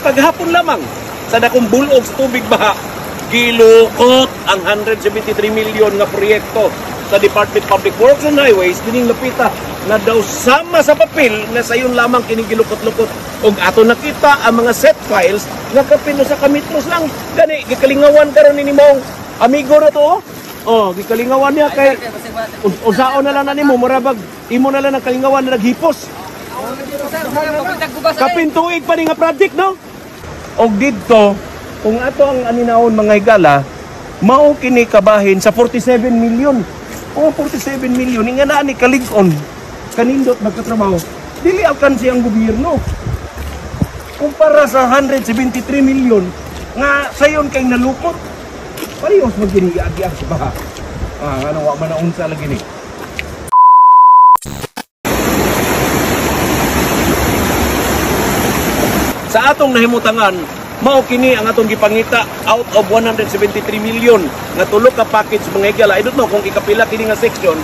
paghapon lamang sa dakong bulog sa tubig baha, gilukot ang 173 million nga proyekto sa Department of Public Works and Highways dining lapita na daw sama sa papel na sayon lamang kining gilukot-lukot. Og ato nakita ang mga set files nga kapino sa kamitros lang gani gikalingawan karon ni mong amigo na to. Oh, gikalingawan niya kay usaon na lang na nimo murabag imo na lang ang kalingawan na naghipos. Kapintuig pa ni nga project, no? Og didto kung ato ang aninahon mga higala, mao kini kabahin sa 47 million. O 47 million nga naa ni kalig-on kanindot magkatrabaho. Dili akan siyang gobyerno. Kumpara sa 173 million nga sayon kay nalukot. Parehas magginigi-agi sa baha. Ano wa man naunsa lagi ni. Sa atong nahimutangan, mao kini ang atong gipangita out of 173 million nga tulo ka package mga higala. I don't know kung ikapila kini nga section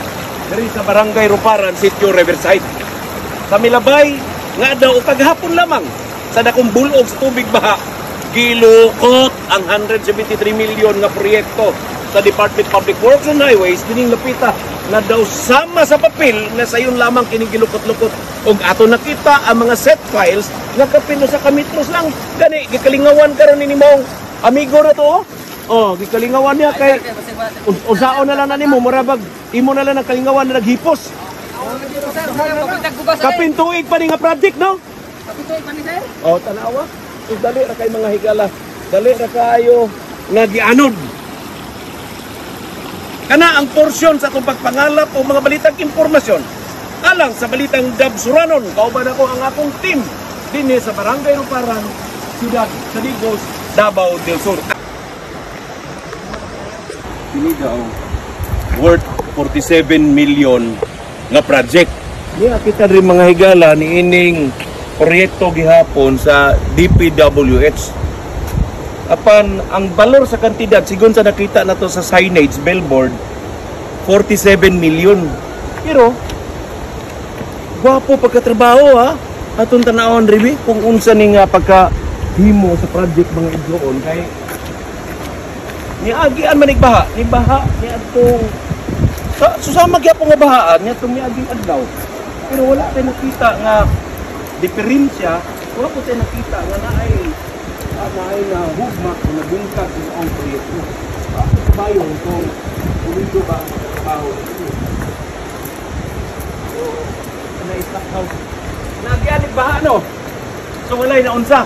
diri sa Barangay Ruparan, Sitio Riverside. Sa Milabay nga daw paghapon lamang sa dakong bulog sa tubig baha, gilukot ang 173 million nga proyekto sa Department of Public Works and Highways dining lapita na daw sama sa papel na sayon lamang kining gilukot-lukot. Og ato nakita ang mga set files nga kapino sa kamitros lang gani gikalingawan karon ni mong amigo na to. Oh, gikalingawan niya kay usaon na lang na nimo murabag imo na lang ang kalingawan na naghipos. Kapintuig pa ni nga project, no? Kapintuig pa ni sir? Oh, tanawa. So, dali ra kay mga higala. Dali ra kayo nga gianod. Kana ang porsyon sa atong pagpangalap o mga balitang impormasyon alang sa balitang Dabsuranon. Kauban ako ang akong team dinhi sa Barangay Ruparan, Ciudad Sadigos, Davao del Sur. Kini daw worth 47 million nga project. Niya kita rin mga higala ni ining proyekto gihapon sa DPWH. Apan ang balor sa kantidad sigon sa nakita nato sa signage billboard 47 million. Pero gwapo pagkatrabaho ha. Atong tanawon ribi kung unsa ni nga pagkahimo sa project mga igsoon kay niagian man baha, ni baha ni atong susama gyapon nga bahaan ni atong niaging adlaw. Pero wala tay nakita nga diferensya, wala po tayo nakita nga naay na hugmak na nabungkag sa ang proyekto. Bayo itong ulido ba ang trabaho ito. So, na-stock house. Nagyanig baha, no? So, walay na unsa.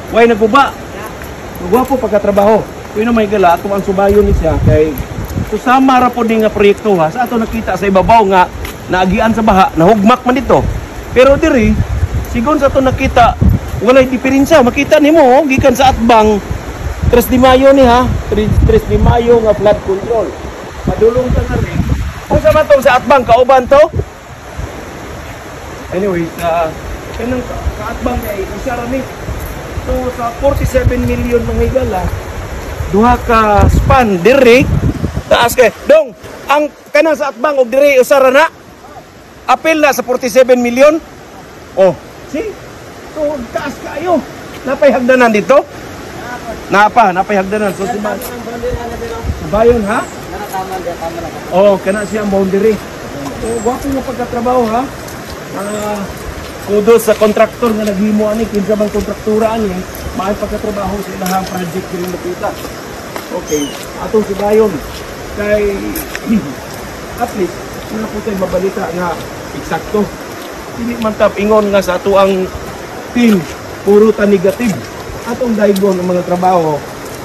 Way naguba. Magwapo pagkatrabaho. Kung yun may gala, itong ang subayo ni siya kay susama ra po din nga proyekto ha. Sa ato nakita sa ibabaw nga naagian sa baha, nahugmak man dito. Pero diri, sigon sa ito nakita, walay diferensya. Makita nimo gikan sa atbang 3 de Mayo ni ha. 3 de Mayo nga flood control. Padulong ta nga rin. Kung sa matong sa atbang, kauban to? Anyway, kanang kaatbang kay usara ni. So sa 47 million mga higala, duha ka span diri taas kay dong ang kanang sa atbang og diri usara na. Apil na sa 47 million. Oh, see? So, taas kayo. Napay hagdanan dito? Napay hagdanan. So, si Bayon, ha? Oh, kana siya ang boundary. So, gwapo nga pagkatrabaho, ha? Kudos sa kontraktor nga naghimo ani, kinsa bang kontraktura ani, maay pagkatrabaho sa ilahang project rin nakita. Okay, atong si Bayon. Kay, at least, na po tayo mabalita nga eksakto. Hindi man tap ingon nga sa ato ang team, puro ta negative. Atong daygon ang mga trabaho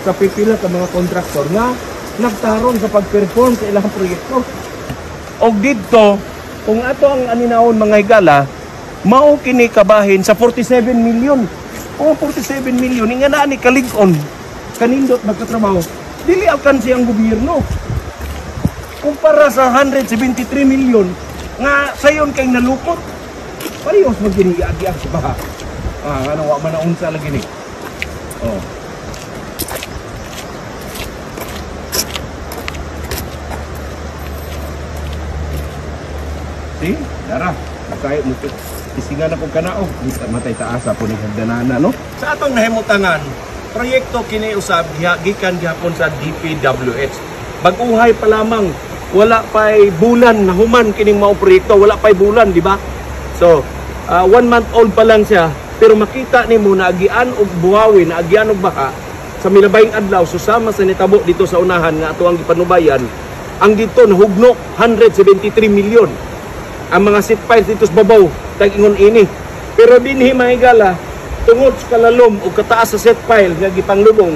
sa pipila sa mga kontraktor nga nagtarong sa pag-perform sa ilang proyekto. Og didto, kung ato ang aninahon mga higala, mao kini kabahin sa 47 million. O 47 million nga naa ni kalig-on kanindot magkatrabaho. Dili akan siyang gobyerno. Kumpara sa 173 million nga sayon kay nalukot. Parehas magginigi-agi sa baha. Ano wa man naunsa lagi ni. Oh. See? Dara, nakaya mo ito. isingan ako kanaog matay taasa po ni hagdanana no. Sa atong nahimutangan, proyekto kini usab gikan gyapon sa DPWH. Bag-uhay pa lamang, wala pa'y bulan na human kining mao proyekto, wala pa'y bulan, di ba? So, 1 month old pa lang siya, pero makita nimo na agian og buhawi, na agian og baka sa milabayng adlaw susama sa nitabo dito sa unahan nga ato ang gipanubayan. Ang dito nahugno 173 milyon. Ang mga seat piles dito sa babaw tag-ingon ini. Pero dinhi mahigala tungod sa kalalom o kataas sa set pile nga gipanglubong,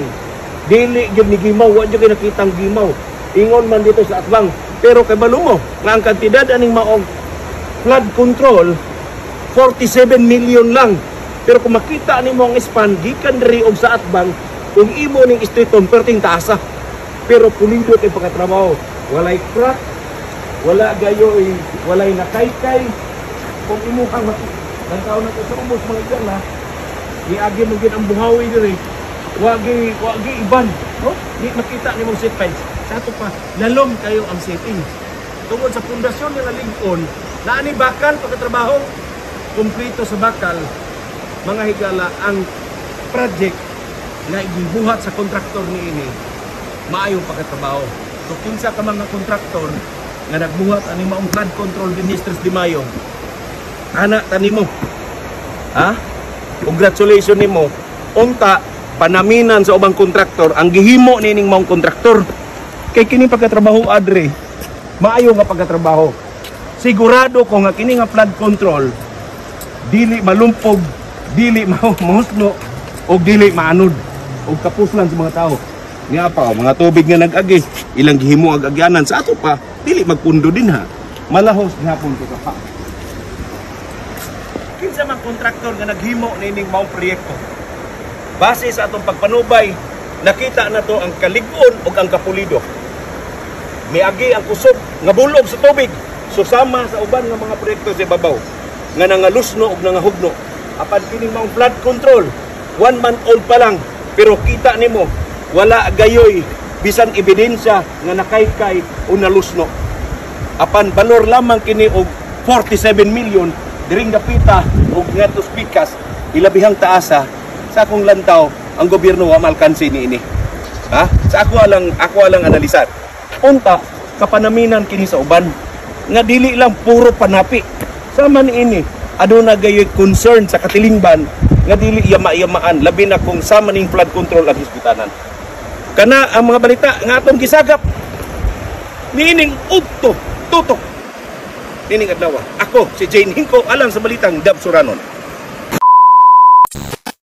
dili gyud ni gimaw, wa gyud nakitang gimaw. Ingon man dito sa atbang, pero kay balumo nga ang kantidad aning maong flood control 47 million lang. Pero kung makita nimo ang span gikan diri og sa atbang, kung imo ning streeton perting taasa. Pero pulido kay pagkatrabaho, walay crack, wala gayoy, walay nakaykay. Kung imo kang ang taon na sa ubos mga igala, iagi mo gid ang buhawi diri. Wagi iban, no? Di makita nimo set piles. Sa ato pa, lalom kayo ang setting. Tungod sa pundasyon nila Lincoln, naani bakal pagkatrabaho, kumpleto sa bakal, mga higala ang project na ibuhat sa kontraktor ni ini, maayong pagkatrabaho. So kinsa ka mga kontraktor nga nagbuhat ani maong flood control Ministries di Mayo, ana tanimo. Ha? Congratulations nimo. Unta panaminan sa ubang kontraktor ang gihimo nining maong kontraktor. Kay kini pagkatrabaho adre, maayo nga pagkatrabaho. Sigurado ko nga kini nga flood control dili malumpog, dili mahusno og dili maanod og kapuslan sa mga tao. Nga pa mga tubig nga nag-agi, ilang gihimo ag agyanan sa ato pa, dili magpundo din ha. Malahos gihapon ko pa. Kinsa man kontraktor nga naghimo nining maong proyekto. Base sa atong pagpanubay, nakita na to ang kalig-on ug ang kapulido. Miagi ang kusog nga bulog sa tubig, susama sa uban nga mga proyekto sa babaw nga nangalusno ug nangahugno. Apan kining maong flood control, 1 month old pa lang, pero kita nimo wala gayoy bisan ebidensya nga nakaykay o nalusno. Apan balor lamang kini og 47 million diring dapita og ngadto pikas ilabihang taasa sa akong lantaw ang gobyerno wa malkansi niini. Ha? Sa ako alang analisar. Unta kapanaminan kini sa uban nga dili lang puro panapi. Sama niini aduna gayoy concern sa katilingban nga dili yama-yamaan labi na kung sama ning flood control ang hisbitanan. Kana ang mga balita nga atong gisagap niining ugto tutok nining adlaw. Ako si Jane Hinko alang sa balitang Dab Suranon.